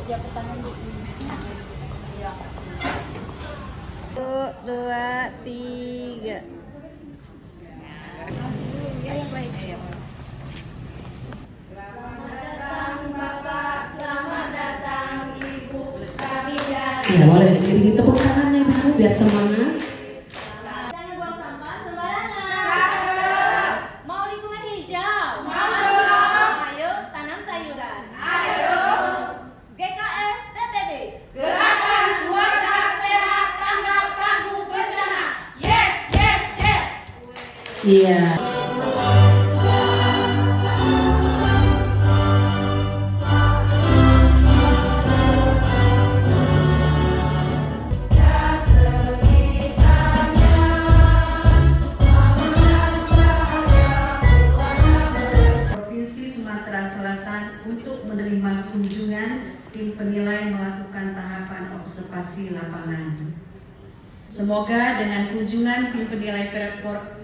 Jabat tangan di sini. Iya. 1, 2, 3. Masih dulu ya yang baik. Selamat datang Bapak, selamat datang Ibu. Kami dari. Ya boleh, jadi tepuk tangan ya Bu, biar semangat. Jangan buang sampah sembarangan. Mau lingkungan hijau? Mau. Ayo tanam sayuran. Ayo. GKS TTB. Gerakan Keluarga Sehat Tanggap Tangguh Bencana. Yes, yes, yes. Iya. Sumatera Selatan untuk menerima kunjungan tim penilai melakukan tahapan observasi lapangan. Semoga dengan kunjungan tim penilai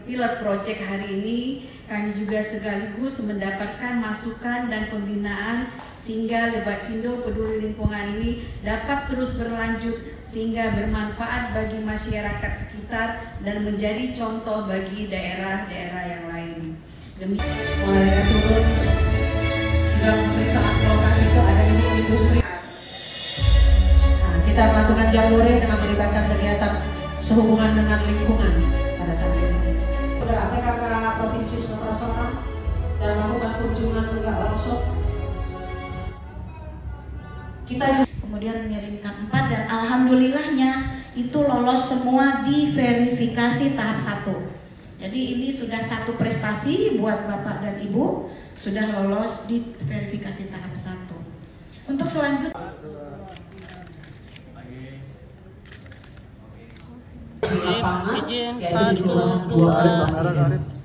pilot project hari ini, kami juga sekaligus mendapatkan masukan dan pembinaan sehingga Lebak-Cindo Peduli Lingkungan ini dapat terus berlanjut sehingga bermanfaat bagi masyarakat sekitar dan menjadi contoh bagi daerah-daerah yang lain. Mulai turun juga pemeriksaan lokasi itu ada industri. Nah, kita melakukan jambore dengan melibatkan kegiatan sehubungan dengan lingkungan pada saat ini. Juga PKK Provinsi Sumatera Selatan dan melakukan kunjungan juga langsung. Kita kemudian mengirimkan 4 dan alhamdulillahnya itu lolos semua di verifikasi tahap 1. Jadi ini sudah satu prestasi buat Bapak dan Ibu, sudah lolos di verifikasi tahap 1. Untuk selanjutnya di lapangan, izin yaitu di 1, 2,